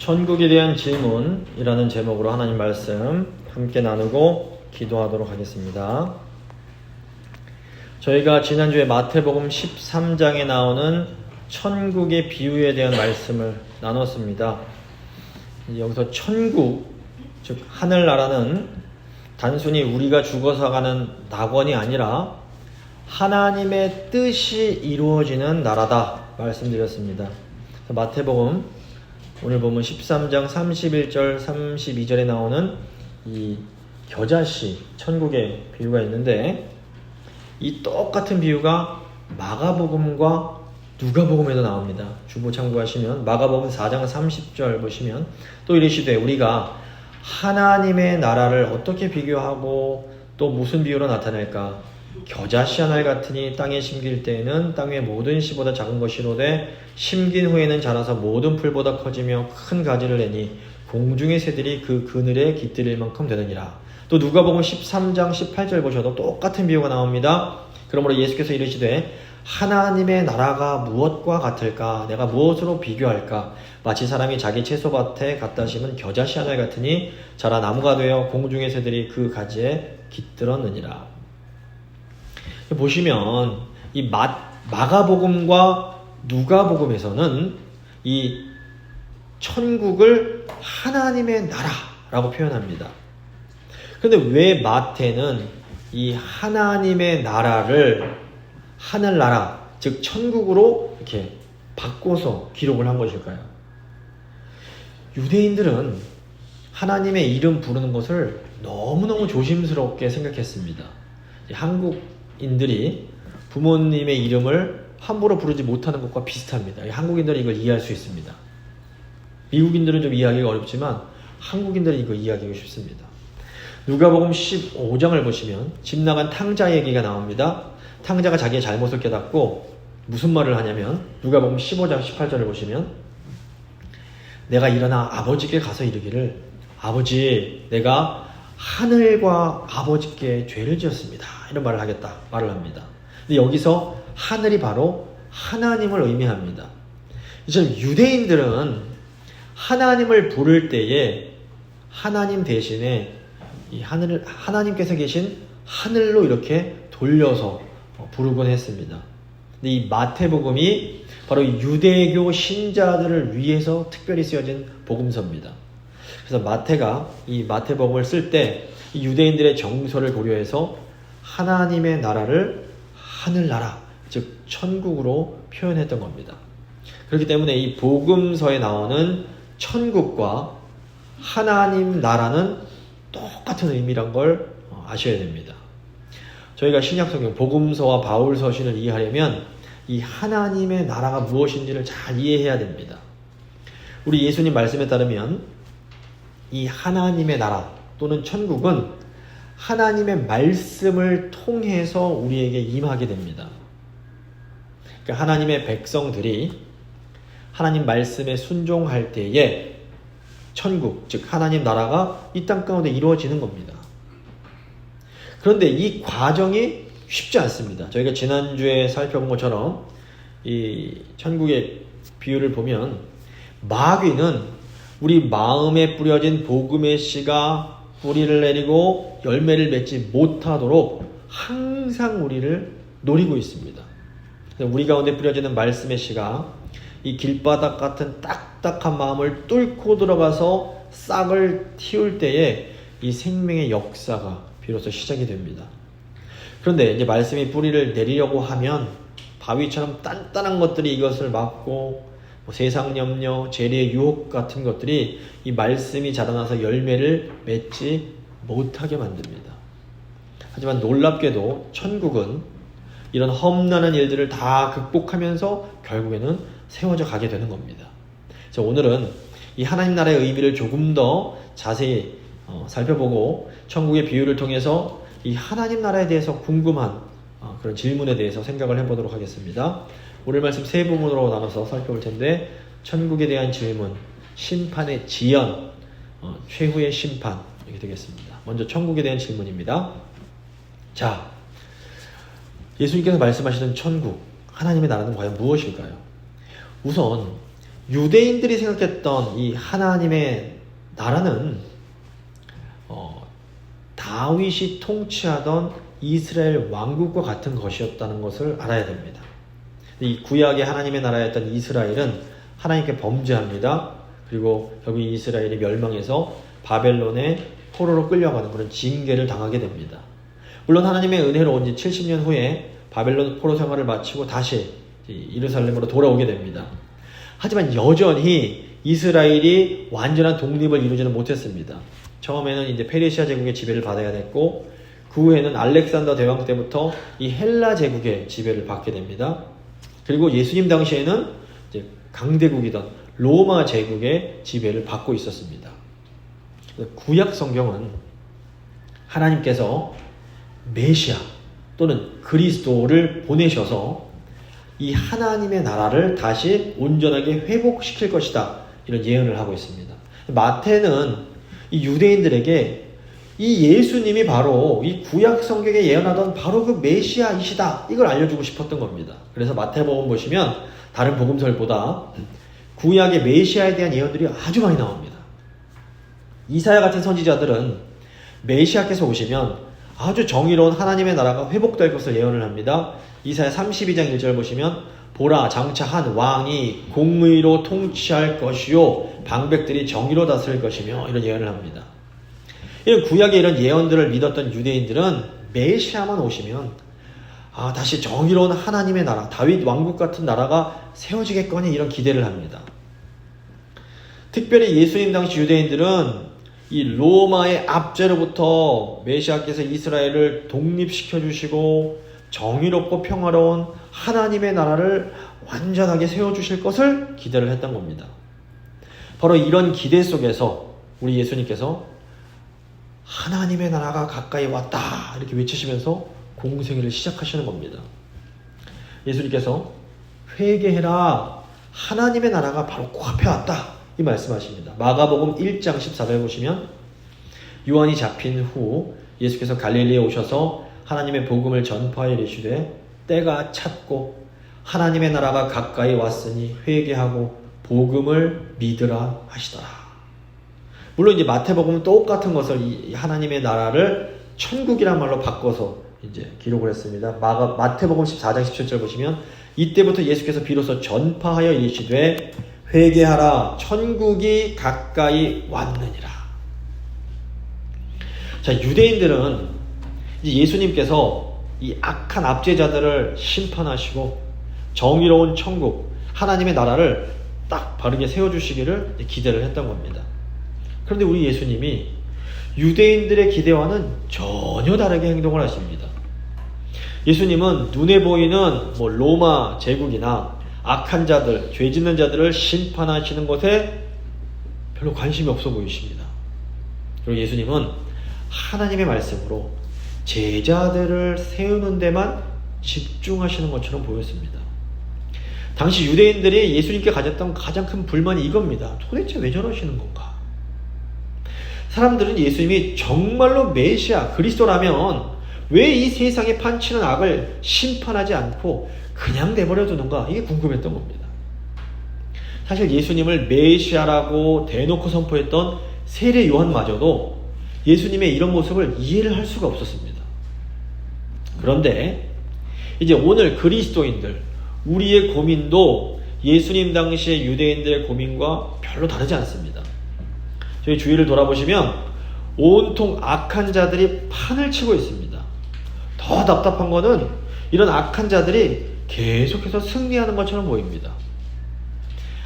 천국에 대한 질문이라는 제목으로 하나님 말씀 함께 나누고 기도하도록 하겠습니다. 저희가 지난주에 마태복음 13장에 나오는 천국의 비유에 대한 말씀을 나눴습니다. 여기서 천국, 즉 하늘나라는 단순히 우리가 죽어서 가는 낙원이 아니라 하나님의 뜻이 이루어지는 나라다 말씀드렸습니다. 마태복음 오늘 보면 13장 31절 32절에 나오는 이 겨자씨 천국의 비유가 있는데, 이 똑같은 비유가 마가복음과 누가복음에도 나옵니다. 주보 참고하시면 마가복음 4장 30절 보시면 또 이르시되 우리가 하나님의 나라를 어떻게 비교하고 또 무슨 비유로 나타낼까? 겨자씨 한 알 같으니 땅에 심길 때에는 땅의 모든 씨보다 작은 것이로되 심긴 후에는 자라서 모든 풀보다 커지며 큰 가지를 내니 공중의 새들이 그 그늘에 깃들일 만큼 되느니라. 또 누가복음 13장 18절 보셔도 똑같은 비유가 나옵니다. 그러므로 예수께서 이르시되 하나님의 나라가 무엇과 같을까? 내가 무엇으로 비교할까? 마치 사람이 자기 채소밭에 갖다 심은 겨자씨 한 알 같으니 자라 나무가 되어 공중의 새들이 그 가지에 깃들었느니라. 보시면 이 마가복음과 누가복음에서는 이 천국을 하나님의 나라라고 표현합니다. 그런데 왜 마태는 이 하나님의 나라를 하늘나라, 즉 천국으로 이렇게 바꿔서 기록을 한 것일까요? 유대인들은 하나님의 이름 부르는 것을 너무너무 조심스럽게 생각했습니다. 한국인들이 부모님의 이름을 함부로 부르지 못하는 것과 비슷합니다. 한국인들은 이걸 이해할 수 있습니다. 미국인들은 좀 이해하기가 어렵지만 한국인들은 이거 이해하기가 쉽습니다. 누가복음 15장을 보시면 집 나간 탕자 얘기가 나옵니다. 탕자가 자기의 잘못을 깨닫고 무슨 말을 하냐면 누가복음 15장 18절을 보시면 내가 일어나 아버지께 가서 이르기를 아버지 내가 하늘과 아버지께 죄를 지었습니다. 이런 말을 합니다. 근데 여기서 하늘이 바로 하나님을 의미합니다. 이제 유대인들은 하나님을 부를 때에 하나님 대신에 이 하나님께서 계신 하늘로 이렇게 돌려서 부르곤 했습니다. 근데 이 마태복음이 바로 유대교 신자들을 위해서 특별히 쓰여진 복음서입니다. 그래서 마태가 이 마태복음을 쓸 때 유대인들의 정서를 고려해서 하나님의 나라를 하늘나라, 즉 천국으로 표현했던 겁니다. 그렇기 때문에 이 복음서에 나오는 천국과 하나님 나라는 똑같은 의미란 걸 아셔야 됩니다. 저희가 신약성경 복음서와 바울서신을 이해하려면 이 하나님의 나라가 무엇인지를 잘 이해해야 됩니다. 우리 예수님 말씀에 따르면 이 하나님의 나라 또는 천국은 하나님의 말씀을 통해서 우리에게 임하게 됩니다. 그러니까 하나님의 백성들이 하나님 말씀에 순종할 때에 천국, 즉 하나님 나라가 이 땅 가운데 이루어지는 겁니다. 그런데 이 과정이 쉽지 않습니다. 저희가 지난주에 살펴본 것처럼 이 천국의 비유를 보면 마귀는 우리 마음에 뿌려진 복음의 씨가 뿌리를 내리고 열매를 맺지 못하도록 항상 우리를 노리고 있습니다. 우리 가운데 뿌려지는 말씀의 씨가 이 길바닥 같은 딱딱한 마음을 뚫고 들어가서 싹을 틔울 때에 이 생명의 역사가 비로소 시작이 됩니다. 그런데 이제 말씀이 뿌리를 내리려고 하면 바위처럼 단단한 것들이 이것을 막고 세상 염려, 재리의 유혹 같은 것들이 이 말씀이 자라나서 열매를 맺지 못하게 만듭니다. 하지만 놀랍게도 천국은 이런 험난한 일들을 다 극복하면서 결국에는 세워져 가게 되는 겁니다. 그래서 오늘은 이 하나님 나라의 의미를 조금 더 자세히 살펴보고 천국의 비유를 통해서 이 하나님 나라에 대해서 궁금한 그런 질문에 대해서 생각을 해보도록 하겠습니다. 오늘 말씀 세 부분으로 나눠서 살펴볼 텐데, 천국에 대한 질문, 심판의 지연, 최후의 심판, 이렇게 되겠습니다. 먼저 천국에 대한 질문입니다. 자, 예수님께서 말씀하시는 천국, 하나님의 나라는 과연 무엇일까요? 우선 유대인들이 생각했던 이 하나님의 나라는 다윗이 통치하던 이스라엘 왕국과 같은 것이었다는 것을 알아야 됩니다. 이 구약의 하나님의 나라였던 이스라엘은 하나님께 범죄합니다. 그리고 결국 이스라엘이 멸망해서 바벨론의 포로로 끌려가는 그런 징계를 당하게 됩니다. 물론 하나님의 은혜로 온 지 70년 후에 바벨론 포로 생활을 마치고 다시 예루살렘으로 돌아오게 됩니다. 하지만 여전히 이스라엘이 완전한 독립을 이루지는 못했습니다. 처음에는 이제 페르시아 제국의 지배를 받아야 됐고, 그 후에는 알렉산더 대왕 때부터 이 헬라 제국의 지배를 받게 됩니다. 그리고 예수님 당시에는 이제 강대국이던 로마 제국의 지배를 받고 있었습니다. 구약 성경은 하나님께서 메시아 또는 그리스도를 보내셔서 이 하나님의 나라를 다시 온전하게 회복시킬 것이다, 이런 예언을 하고 있습니다. 마태는 이 유대인들에게 이 예수님이 바로 이 구약 성경에 예언하던 바로 그 메시아이시다, 이걸 알려주고 싶었던 겁니다. 그래서 마태복음 보시면 다른 복음서보다 구약의 메시아에 대한 예언들이 아주 많이 나옵니다. 이사야 같은 선지자들은 메시아께서 오시면 아주 정의로운 하나님의 나라가 회복될 것을 예언을 합니다. 이사야 32장 1절 보시면 보라, 장차 한 왕이 공의로 통치할 것이요 방백들이 정의로 다스릴 것이며, 이런 예언을 합니다. 이런 구약의 이런 예언들을 믿었던 유대인들은 메시아만 오시면 다시 정의로운 하나님의 나라, 다윗 왕국 같은 나라가 세워지겠거니, 이런 기대를 합니다. 특별히 예수님 당시 유대인들은 이 로마의 압제로부터 메시아께서 이스라엘을 독립시켜 주시고 정의롭고 평화로운 하나님의 나라를 완전하게 세워주실 것을 기대를 했던 겁니다. 바로 이런 기대 속에서 우리 예수님께서 하나님의 나라가 가까이 왔다, 이렇게 외치시면서 공생애를 시작하시는 겁니다. 예수님께서 회개해라, 하나님의 나라가 바로 코앞에 왔다, 이 말씀하십니다. 마가복음 1장 14절 보시면 요한이 잡힌 후 예수께서 갈릴리에 오셔서 하나님의 복음을 전파하여 이르시되 때가 찼고 하나님의 나라가 가까이 왔으니 회개하고 복음을 믿으라 하시더라. 물론 이제 마태복음은 똑같은 것을 이 하나님의 나라를 천국이란 말로 바꿔서 이제 기록을 했습니다. 마태복음 14장 17절 보시면 이때부터 예수께서 비로소 전파하여 이르시되 회개하라, 천국이 가까이 왔느니라. 자, 유대인들은 이제 예수님께서 이 악한 압제자들을 심판하시고 정의로운 천국, 하나님의 나라를 딱 바르게 세워주시기를 기대를 했던 겁니다. 그런데 우리 예수님이 유대인들의 기대와는 전혀 다르게 행동을 하십니다. 예수님은 눈에 보이는 로마 제국이나 악한 자들, 죄 짓는 자들을 심판하시는 것에 별로 관심이 없어 보이십니다. 그리고 예수님은 하나님의 말씀으로 제자들을 세우는 데만 집중하시는 것처럼 보였습니다. 당시 유대인들이 예수님께 가졌던 가장 큰 불만이 이겁니다. 도대체 왜 저러시는 건가? 사람들은 예수님이 정말로 메시아, 그리스도라면 왜 이 세상에 판치는 악을 심판하지 않고 그냥 내버려 두는가? 이게 궁금했던 겁니다. 사실 예수님을 메시아라고 대놓고 선포했던 세례 요한마저도 예수님의 이런 모습을 이해를 할 수가 없었습니다. 그런데 이제 오늘 그리스도인들, 우리의 고민도 예수님 당시의 유대인들의 고민과 별로 다르지 않습니다. 저희 주위를 돌아보시면 온통 악한 자들이 판을 치고 있습니다. 더 답답한 거는 이런 악한 자들이 계속해서 승리하는 것처럼 보입니다.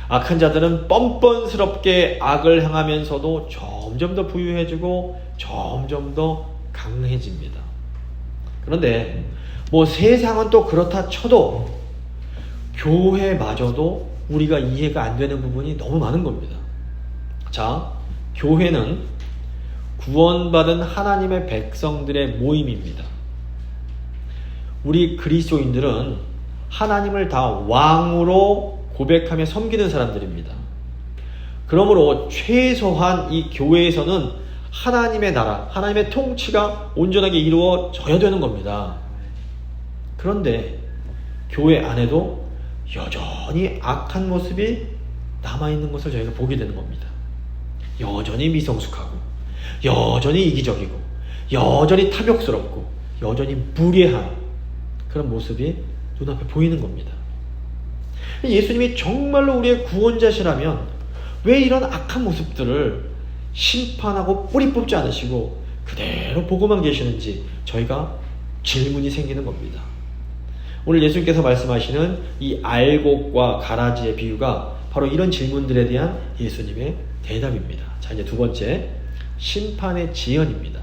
악한 자들은 뻔뻔스럽게 악을 행하면서도 점점 더 부유해지고 점점 더 강해집니다. 그런데 세상은 또 그렇다 쳐도 교회마저도 우리가 이해가 안 되는 부분이 너무 많은 겁니다. 자, 교회는 구원받은 하나님의 백성들의 모임입니다. 우리 그리스도인들은 하나님을 다 왕으로 고백하며 섬기는 사람들입니다. 그러므로 최소한 이 교회에서는 하나님의 나라, 하나님의 통치가 온전하게 이루어져야 되는 겁니다. 그런데 교회 안에도 여전히 악한 모습이 남아있는 것을 저희가 보게 되는 겁니다. 여전히 미성숙하고, 여전히 이기적이고, 여전히 탐욕스럽고, 여전히 무례한 그런 모습이 눈앞에 보이는 겁니다. 예수님이 정말로 우리의 구원자시라면 왜 이런 악한 모습들을 심판하고 뿌리 뽑지 않으시고 그대로 보고만 계시는지 저희가 질문이 생기는 겁니다. 오늘 예수님께서 말씀하시는 이 알곡과 가라지의 비유가 바로 이런 질문들에 대한 예수님의 대답입니다. 자, 이제 두 번째, 심판의 지연입니다.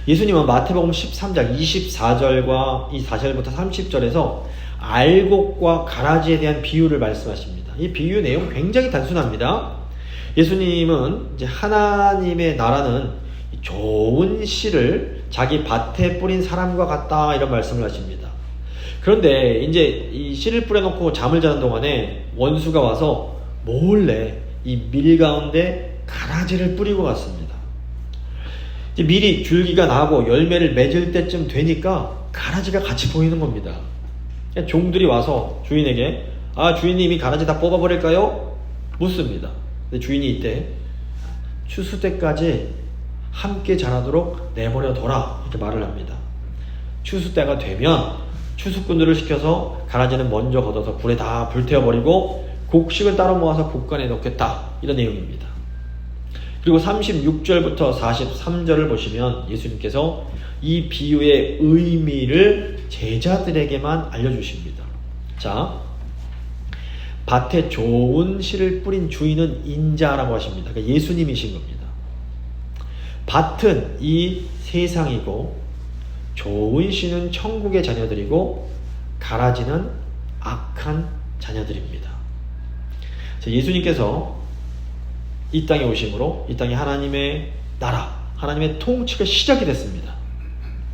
예수님은 마태복음 13장 24절과 이 4절부터 30절에서 알곡과 가라지에 대한 비유를 말씀하십니다. 이 비유 내용 굉장히 단순합니다. 예수님은 이제 하나님의 나라는 좋은 씨를 자기 밭에 뿌린 사람과 같다, 이런 말씀을 하십니다. 그런데 이제 이 씨를 뿌려놓고 잠을 자는 동안에 원수가 와서 몰래 이 밀 가운데 가라지를 뿌리고 갔습니다. 이제 밀이 줄기가 나고 열매를 맺을 때쯤 되니까 가라지가 같이 보이는 겁니다. 종들이 와서 주인에게, 주인님이 가라지 다 뽑아버릴까요? 묻습니다. 근데 주인이 이때 추수 때까지 함께 자라도록 내버려둬라, 이렇게 말을 합니다. 추수 때가 되면 추수꾼들을 시켜서 가라지는 먼저 걷어서 불에 다 불태워버리고 곡식은 따로 모아서 곡간에 넣겠다, 이런 내용입니다. 그리고 36절부터 43절을 보시면 예수님께서 이 비유의 의미를 제자들에게만 알려주십니다. 자, 밭에 좋은 씨를 뿌린 주인은 인자라고 하십니다. 그러니까 예수님이신 겁니다. 밭은 이 세상이고 좋은 씨는 천국의 자녀들이고 가라지는 악한 자녀들입니다. 자, 예수님께서 이 땅에 오심으로 이 땅에 하나님의 나라, 하나님의 통치가 시작이 됐습니다.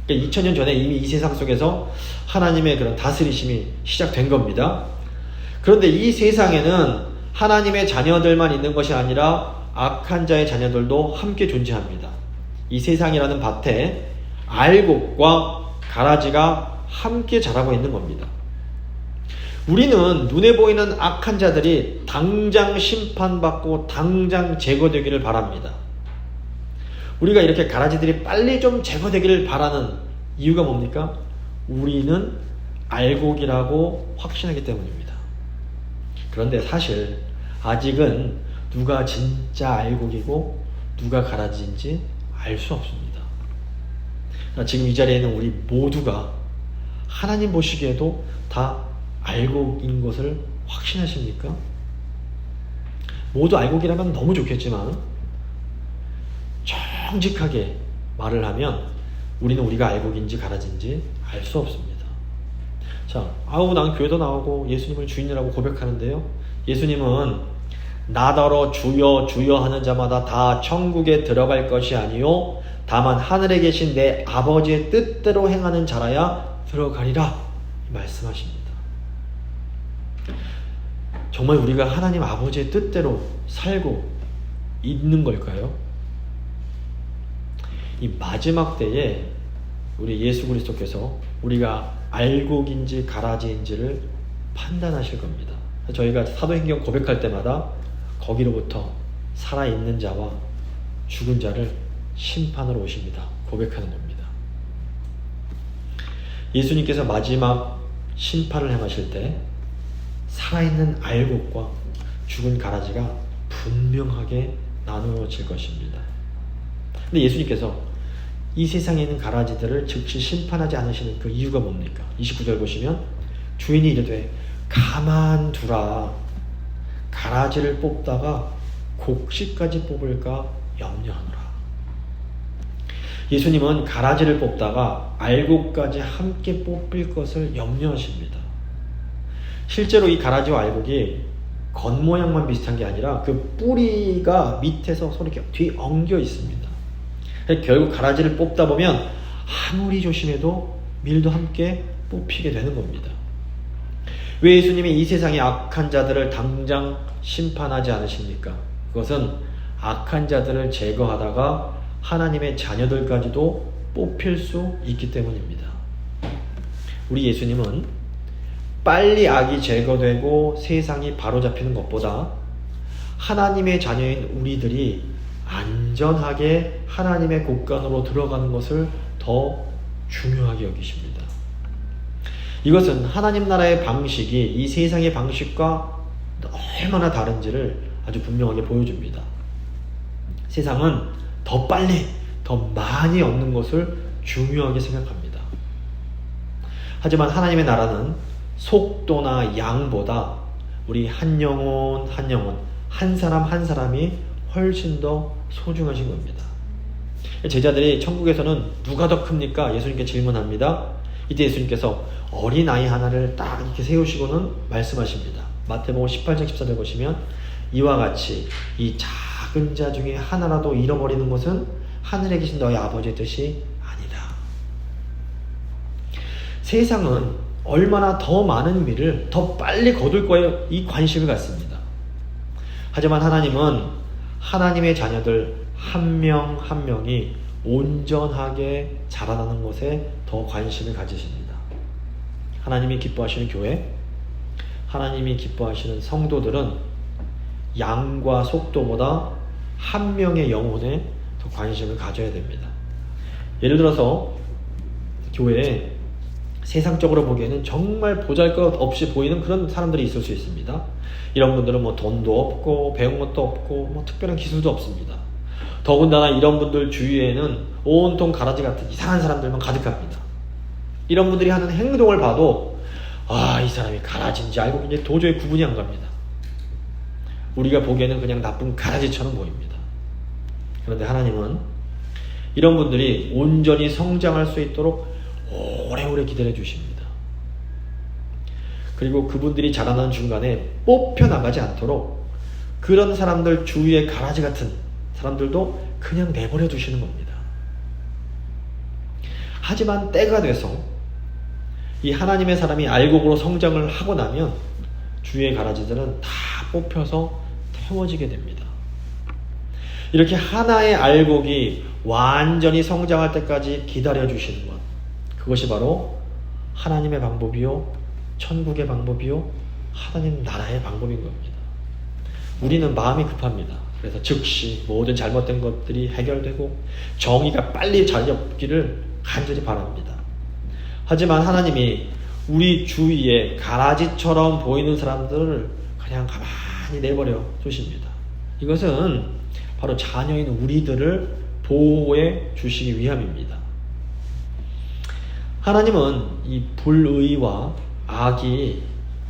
그러니까 2000년 전에 이미 이 세상 속에서 하나님의 그런 다스리심이 시작된 겁니다. 그런데 이 세상에는 하나님의 자녀들만 있는 것이 아니라 악한 자의 자녀들도 함께 존재합니다. 이 세상이라는 밭에 알곡과 가라지가 함께 자라고 있는 겁니다. 우리는 눈에 보이는 악한 자들이 당장 심판받고 당장 제거되기를 바랍니다. 우리가 이렇게 가라지들이 빨리 좀 제거되기를 바라는 이유가 뭡니까? 우리는 알곡이라고 확신하기 때문입니다. 그런데 사실 아직은 누가 진짜 알곡이고 누가 가라지인지 알 수 없습니다. 지금 이 자리에 있는 우리 모두가 하나님 보시기에도 다 알곡인 것을 확신하십니까? 모두 알곡이라면 너무 좋겠지만 정직하게 말을 하면 우리는 우리가 알곡인지 가라지인지 알 수 없습니다. 자, 난 교회도 나오고 예수님을 주인이라고 고백하는데요, 예수님은 나더러 주여 주여 하는 자마다 다 천국에 들어갈 것이 아니요 다만 하늘에 계신 내 아버지의 뜻대로 행하는 자라야 들어가리라, 말씀하십니다. 정말 우리가 하나님 아버지의 뜻대로 살고 있는 걸까요? 이 마지막 때에 우리 예수 그리스도께서 우리가 알곡인지 가라지인지를 판단하실 겁니다. 저희가 사도행전 고백할 때마다 거기로부터 살아있는 자와 죽은 자를 심판으로 오십니다, 고백하는 겁니다. 예수님께서 마지막 심판을 행하실 때 살아있는 알곡과 죽은 가라지가 분명하게 나누어질 것입니다. 근데 예수님께서 이 세상에 있는 가라지들을 즉시 심판하지 않으시는 그 이유가 뭡니까? 29절 보시면 주인이 이르되 가만두라, 가라지를 뽑다가 곡식까지 뽑을까 염려하노라. 예수님은 가라지를 뽑다가 알곡까지 함께 뽑힐 것을 염려하십니다. 실제로 이 가라지와 알곡이 겉모양만 비슷한 게 아니라 그 뿌리가 밑에서 서로 이렇게 뒤엉겨 있습니다. 결국 가라지를 뽑다 보면 아무리 조심해도 밀도 함께 뽑히게 되는 겁니다. 왜 예수님이 이 세상의 악한 자들을 당장 심판하지 않으십니까? 그것은 악한 자들을 제거하다가 하나님의 자녀들까지도 뽑힐 수 있기 때문입니다. 우리 예수님은 빨리 악이 제거되고 세상이 바로잡히는 것보다 하나님의 자녀인 우리들이 안전하게 하나님의 곳간으로 들어가는 것을 더 중요하게 여기십니다. 이것은 하나님 나라의 방식이 이 세상의 방식과 얼마나 다른지를 아주 분명하게 보여줍니다. 세상은 더 빨리, 더 많이 얻는 것을 중요하게 생각합니다. 하지만 하나님의 나라는 속도나 양보다 우리 한 영혼 한 영혼, 한 사람 한 사람이 훨씬 더 소중하신 겁니다. 제자들이 천국에서는 누가 더 큽니까? 예수님께 질문합니다. 이때 예수님께서 어린아이 하나를 딱 이렇게 세우시고는 말씀하십니다. 마태복음 18장 14절 보시면 이와 같이 이 작은 자 중에 하나라도 잃어버리는 것은 하늘에 계신 너희 아버지의 뜻이 아니다. 세상은 얼마나 더 많은 미를 더 빨리 거둘 거에 이 관심을 갖습니다. 하지만 하나님은 하나님의 자녀들 한 명 한 명이 온전하게 자라나는 것에 더 관심을 가지십니다. 하나님이 기뻐하시는 교회, 하나님이 기뻐하시는 성도들은 양과 속도보다 한 명의 영혼에 더 관심을 가져야 됩니다. 예를 들어서 교회에 세상적으로 보기에는 정말 보잘것없이 보이는 그런 사람들이 있을 수 있습니다. 이런 분들은 뭐 돈도 없고 배운 것도 없고 뭐 특별한 기술도 없습니다. 더군다나 이런 분들 주위에는 온통 가라지 같은 이상한 사람들만 가득합니다. 이런 분들이 하는 행동을 봐도 이 사람이 가라지인지 알고 이제 도저히 구분이 안 갑니다. 우리가 보기에는 그냥 나쁜 가라지처럼 보입니다. 그런데 하나님은 이런 분들이 온전히 성장할 수 있도록 오래오래 기다려 주십니다. 그리고 그분들이 자라나는 중간에 뽑혀나가지 않도록 그런 사람들 주위에 가라지 같은 사람들도 그냥 내버려 두시는 겁니다. 하지만 때가 돼서 이 하나님의 사람이 알곡으로 성장을 하고 나면 주위의 가라지들은 다 뽑혀서 태워지게 됩니다. 이렇게 하나의 알곡이 완전히 성장할 때까지 기다려 주시는 것, 그것이 바로 하나님의 방법이요, 천국의 방법이요, 하나님 나라의 방법인 겁니다. 우리는 마음이 급합니다. 그래서 즉시 모든 잘못된 것들이 해결되고 정의가 빨리 자리 잡기를 간절히 바랍니다. 하지만 하나님이 우리 주위에 가라지처럼 보이는 사람들을 그냥 가만히 내버려 두십니다. 이것은 바로 자녀인 우리들을 보호해 주시기 위함입니다. 하나님은 이 불의와 악이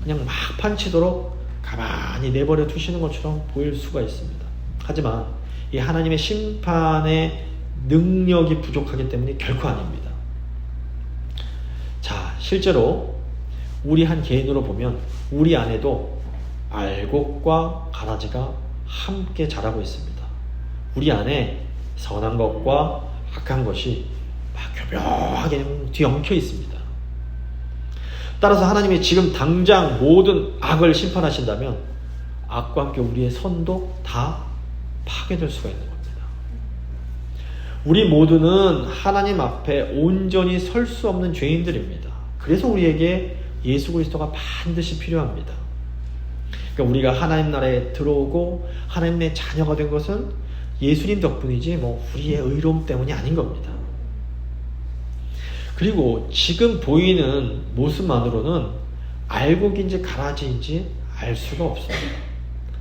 그냥 막 판치도록 가만히 내버려 두시는 것처럼 보일 수가 있습니다. 하지만 이 하나님의 심판의 능력이 부족하기 때문에 결코 아닙니다. 자, 실제로 우리 한 개인으로 보면 우리 안에도 알곡과 가라지가 함께 자라고 있습니다. 우리 안에 선한 것과 악한 것이 막 교묘하게 뒤엉켜 있습니다. 따라서 하나님이 지금 당장 모든 악을 심판하신다면 악과 함께 우리의 선도 다 파괴될 수가 있는 겁니다. 우리 모두는 하나님 앞에 온전히 설 수 없는 죄인들입니다. 그래서 우리에게 예수 그리스도가 반드시 필요합니다. 그러니까 우리가 하나님 나라에 들어오고 하나님의 자녀가 된 것은 예수님 덕분이지 우리의 의로움 때문이 아닌 겁니다. 그리고 지금 보이는 모습만으로는 알곡인지 가라지인지 알 수가 없습니다.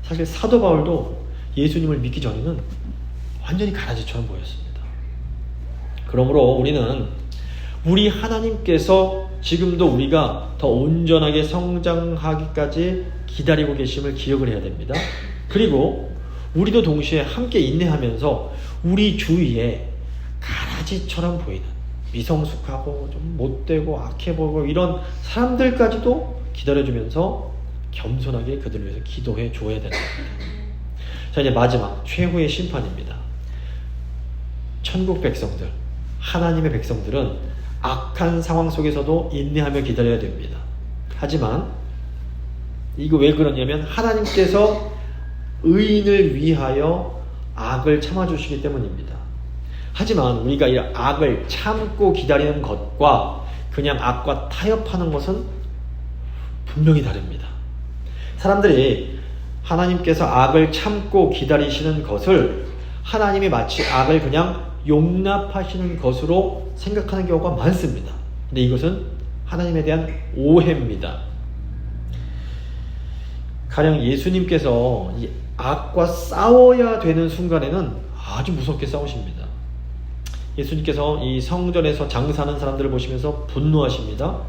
사실 사도 바울도 예수님을 믿기 전에는 완전히 가라지처럼 보였습니다. 그러므로 우리는 우리 하나님께서 지금도 우리가 더 온전하게 성장하기까지 기다리고 계심을 기억을 해야 됩니다. 그리고 우리도 동시에 함께 인내하면서 우리 주위에 가라지처럼 보이는 미성숙하고 좀 못되고 악해 보이고 이런 사람들까지도 기다려주면서 겸손하게 그들을 위해서 기도해 줘야 되는 겁니다. 자, 이제 마지막 최후의 심판입니다. 천국 백성들, 하나님의 백성들은 악한 상황 속에서도 인내하며 기다려야 됩니다. 하지만 이거 왜 그러냐면 하나님께서 의인을 위하여 악을 참아주시기 때문입니다. 하지만 우리가 이 악을 참고 기다리는 것과 그냥 악과 타협하는 것은 분명히 다릅니다. 사람들이 하나님께서 악을 참고 기다리시는 것을 하나님이 마치 악을 그냥 용납하시는 것으로 생각하는 경우가 많습니다. 근데 이것은 하나님에 대한 오해입니다. 가령 예수님께서 이 악과 싸워야 되는 순간에는 아주 무섭게 싸우십니다. 예수님께서 이 성전에서 장사하는 사람들을 보시면서 분노하십니다.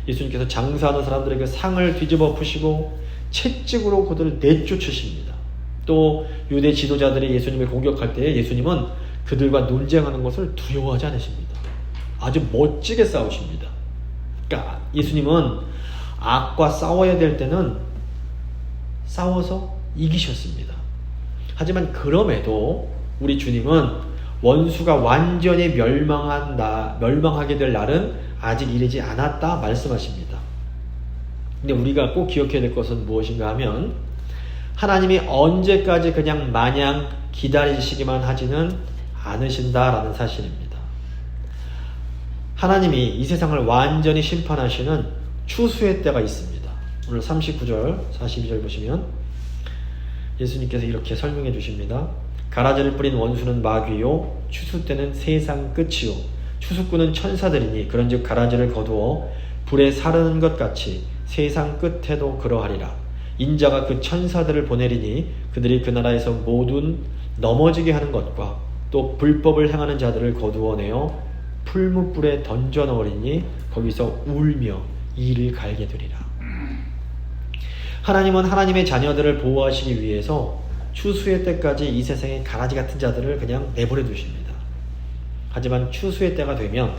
예수님께서 장사하는 사람들에게 상을 뒤집어 푸시고 채찍으로 그들을 내쫓으십니다. 또 유대 지도자들이 예수님을 공격할 때 예수님은 그들과 논쟁하는 것을 두려워하지 않으십니다. 아주 멋지게 싸우십니다. 그러니까 예수님은 악과 싸워야 될 때는 싸워서 이기셨습니다. 하지만 그럼에도 우리 주님은 원수가 완전히 멸망하게 될 날은 아직 이르지 않았다 말씀하십니다. 근데 우리가 꼭 기억해야 될 것은 무엇인가 하면 하나님이 언제까지 그냥 마냥 기다리시기만 하지는 않으신다라는 사실입니다. 하나님이 이 세상을 완전히 심판하시는 추수의 때가 있습니다. 오늘 39절, 42절 보시면 예수님께서 이렇게 설명해 주십니다. 가라지를 뿌린 원수는 마귀요 추수 때는 세상 끝이요 추수꾼은 천사들이니 그런즉 가라지를 거두어 불에 사르는 것 같이 세상 끝에도 그러하리라. 인자가 그 천사들을 보내리니 그들이 그 나라에서 모든 넘어지게 하는 것과 또 불법을 행하는 자들을 거두어내어 풀무불에 던져 넣으리니 거기서 울며 이를 갈게 되리라. 하나님은 하나님의 자녀들을 보호하시기 위해서 추수의 때까지 이 세상에 가라지 같은 자들을 그냥 내버려 두십니다. 하지만 추수의 때가 되면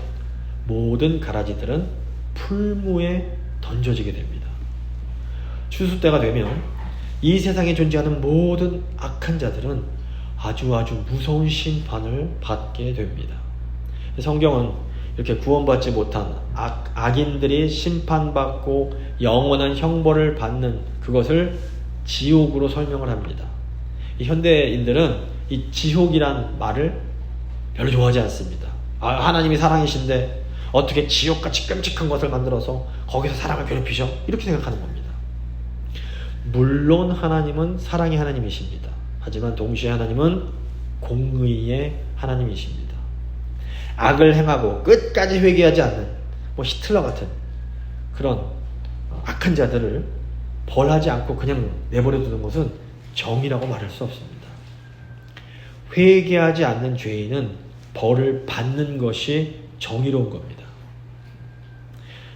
모든 가라지들은 풀무에 던져지게 됩니다. 추수 때가 되면 이 세상에 존재하는 모든 악한 자들은 아주 무서운 심판을 받게 됩니다. 성경은 이렇게 구원받지 못한 악인들이 심판받고 영원한 형벌을 받는 그것을 지옥으로 설명을 합니다. 이 현대인들은 이 지옥이란 말을 별로 좋아하지 않습니다. 하나님이 사랑이신데 어떻게 지옥같이 끔찍한 것을 만들어서 거기서 사랑을 괴롭히셔? 이렇게 생각하는 겁니다. 물론 하나님은 사랑의 하나님이십니다. 하지만 동시에 하나님은 공의의 하나님이십니다. 악을 행하고 끝까지 회개하지 않는 히틀러 같은 그런 악한 자들을 벌하지 않고 그냥 내버려 두는 것은 정의라고 말할 수 없습니다. 회개하지 않는 죄인은 벌을 받는 것이 정의로운 겁니다.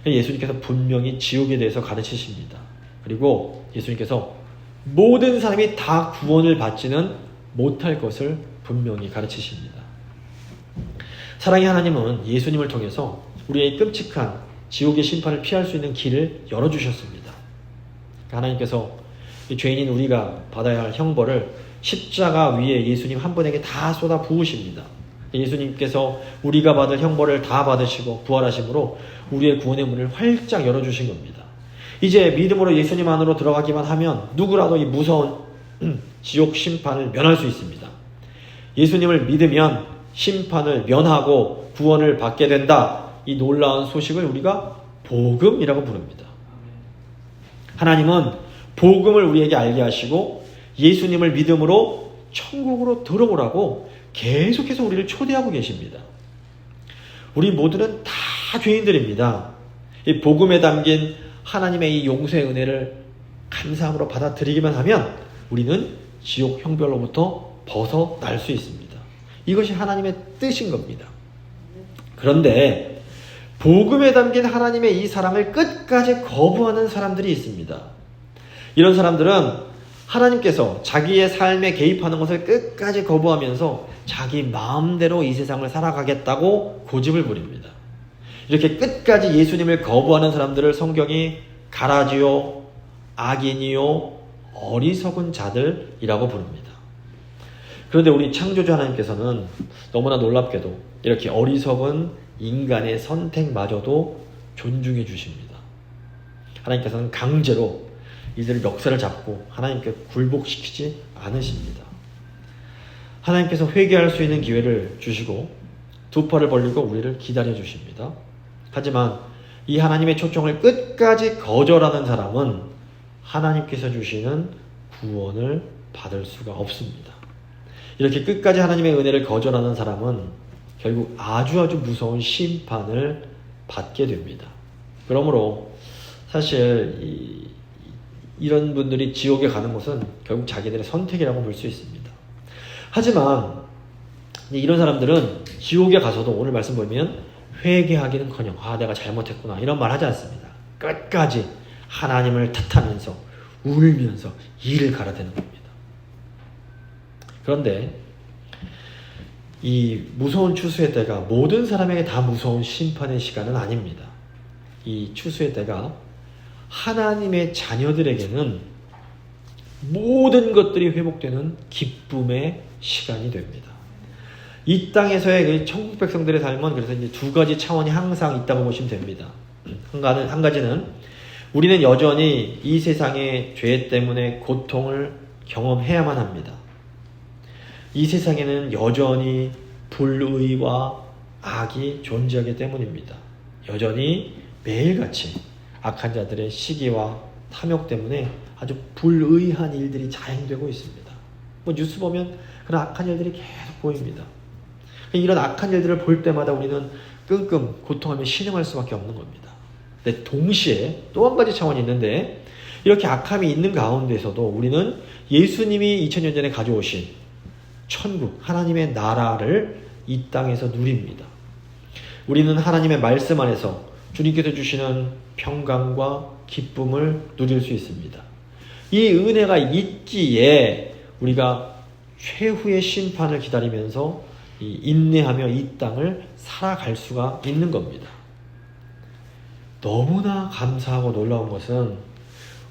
예수님께서 분명히 지옥에 대해서 가르치십니다. 그리고 예수님께서 모든 사람이 다 구원을 받지는 못할 것을 분명히 가르치십니다. 사랑의 하나님은 예수님을 통해서 우리의 끔찍한 지옥의 심판을 피할 수 있는 길을 열어주셨습니다. 하나님께서 죄인인 우리가 받아야 할 형벌을 십자가 위에 예수님 한 분에게 다 쏟아 부으십니다. 예수님께서 우리가 받을 형벌을 다 받으시고 부활하심으로 우리의 구원의 문을 활짝 열어주신 겁니다. 이제 믿음으로 예수님 안으로 들어가기만 하면 누구라도 이 무서운 지옥 심판을 면할 수 있습니다. 예수님을 믿으면 심판을 면하고 구원을 받게 된다. 이 놀라운 소식을 우리가 복음이라고 부릅니다. 하나님은 복음을 우리에게 알게 하시고 예수님을 믿음으로 천국으로 들어오라고 계속해서 우리를 초대하고 계십니다. 우리 모두는 다 죄인들입니다. 이 복음에 담긴 하나님의 이 용서의 은혜를 감사함으로 받아들이기만 하면 우리는 지옥 형벌로부터 벗어날 수 있습니다. 이것이 하나님의 뜻인 겁니다. 그런데 복음에 담긴 하나님의 이 사랑을 끝까지 거부하는 사람들이 있습니다. 이런 사람들은 하나님께서 자기의 삶에 개입하는 것을 끝까지 거부하면서 자기 마음대로 이 세상을 살아가겠다고 고집을 부립니다. 이렇게 끝까지 예수님을 거부하는 사람들을 성경이 가라지요, 악인이요, 어리석은 자들이라고 부릅니다. 그런데 우리 창조주 하나님께서는 너무나 놀랍게도 이렇게 어리석은 인간의 선택마저도 존중해 주십니다. 하나님께서는 강제로 이들을 멱살을 잡고 하나님께 굴복시키지 않으십니다. 하나님께서 회개할 수 있는 기회를 주시고 두 팔을 벌리고 우리를 기다려 주십니다. 하지만 이 하나님의 초청을 끝까지 거절하는 사람은 하나님께서 주시는 구원을 받을 수가 없습니다. 이렇게 끝까지 하나님의 은혜를 거절하는 사람은 결국 아주 무서운 심판을 받게 됩니다. 그러므로 사실 이런 분들이 지옥에 가는 것은 결국 자기들의 선택이라고 볼 수 있습니다. 하지만 이런 사람들은 지옥에 가서도 오늘 말씀 보면 회개하기는커녕 내가 잘못했구나 이런 말 하지 않습니다. 끝까지 하나님을 탓하면서 울면서 이를 갈아대는 겁니다. 그런데 이 무서운 추수의 때가 모든 사람에게 다 무서운 심판의 시간은 아닙니다. 이 추수의 때가 하나님의 자녀들에게는 모든 것들이 회복되는 기쁨의 시간이 됩니다. 이 땅에서의 천국 백성들의 삶은 그래서 이제 두 가지 차원이 항상 있다고 보시면 됩니다. 한 가지는 우리는 여전히 이 세상의 죄 때문에 고통을 경험해야만 합니다. 이 세상에는 여전히 불의와 악이 존재하기 때문입니다. 여전히 매일같이 악한 자들의 시기와 탐욕 때문에 아주 불의한 일들이 자행되고 있습니다. 뉴스 보면 그런 악한 일들이 계속 보입니다. 이런 악한 일들을 볼 때마다 우리는 끙끙 고통하며 신음할 수밖에 없는 겁니다. 근데 동시에 또 한 가지 차원이 있는데 이렇게 악함이 있는 가운데서도 우리는 예수님이 2000년 전에 가져오신 천국, 하나님의 나라를 이 땅에서 누립니다. 우리는 하나님의 말씀 안에서 주님께서 주시는 평강과 기쁨을 누릴 수 있습니다. 이 은혜가 있기에 우리가 최후의 심판을 기다리면서 인내하며 이 땅을 살아갈 수가 있는 겁니다. 너무나 감사하고 놀라운 것은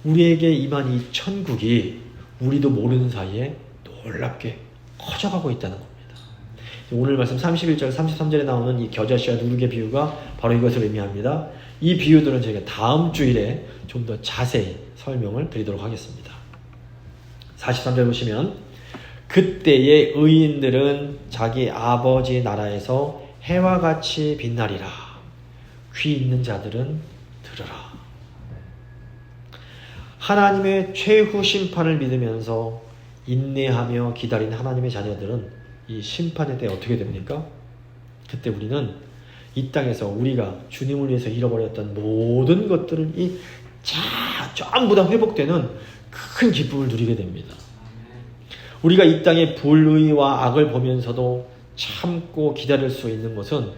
우리에게 임한 이 천국이 우리도 모르는 사이에 놀랍게 커져가고 있다는 겁니다. 오늘 말씀 31절, 33절에 나오는 이 겨자씨와 누룩의 비유가 바로 이것을 의미합니다. 이 비유들은 저희가 다음 주일에 좀 더 자세히 설명을 드리도록 하겠습니다. 43절 보시면 그때의 의인들은 자기 아버지 나라에서 해와 같이 빛나리라. 귀 있는 자들은 들으라. 하나님의 최후 심판을 믿으면서 인내하며 기다린 하나님의 자녀들은 이 심판에 대해 어떻게 됩니까? 그때 우리는 이 땅에서 우리가 주님을 위해서 잃어버렸던 모든 것들을 전부 다 회복되는 큰 기쁨을 누리게 됩니다. 우리가 이 땅의 불의와 악을 보면서도 참고 기다릴 수 있는 것은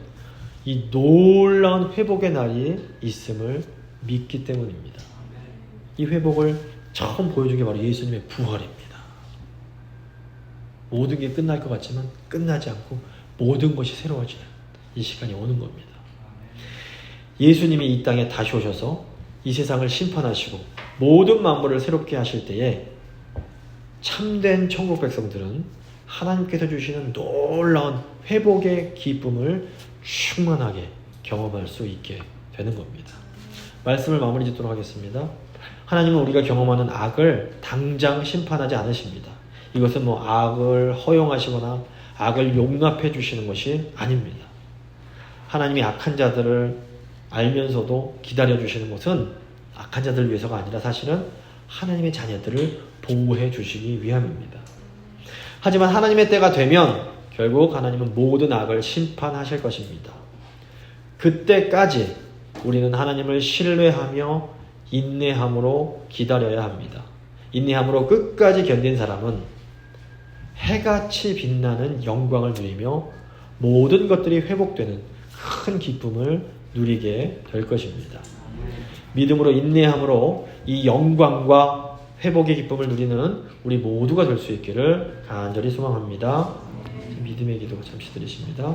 이 놀라운 회복의 날이 있음을 믿기 때문입니다. 이 회복을 처음 보여준 게 바로 예수님의 부활입니다. 모든 게 끝날 것 같지만 끝나지 않고 모든 것이 새로워지는 이 시간이 오는 겁니다. 예수님이 이 땅에 다시 오셔서 이 세상을 심판하시고 모든 만물을 새롭게 하실 때에 참된 천국 백성들은 하나님께서 주시는 놀라운 회복의 기쁨을 충만하게 경험할 수 있게 되는 겁니다. 말씀을 마무리 짓도록 하겠습니다. 하나님은 우리가 경험하는 악을 당장 심판하지 않으십니다. 이것은 악을 허용하시거나 악을 용납해 주시는 것이 아닙니다. 하나님이 악한 자들을 알면서도 기다려 주시는 것은 악한 자들을 위해서가 아니라 사실은 하나님의 자녀들을 보호해 주시기 위함입니다. 하지만 하나님의 때가 되면 결국 하나님은 모든 악을 심판하실 것입니다. 그때까지 우리는 하나님을 신뢰하며 인내함으로 기다려야 합니다. 인내함으로 끝까지 견딘 사람은 해같이 빛나는 영광을 누리며 모든 것들이 회복되는 큰 기쁨을 누리게 될 것입니다. 믿음으로 인내함으로 이 영광과 회복의 기쁨을 누리는 우리 모두가 될 수 있기를 간절히 소망합니다. 믿음의 기도 잠시 드리십니다.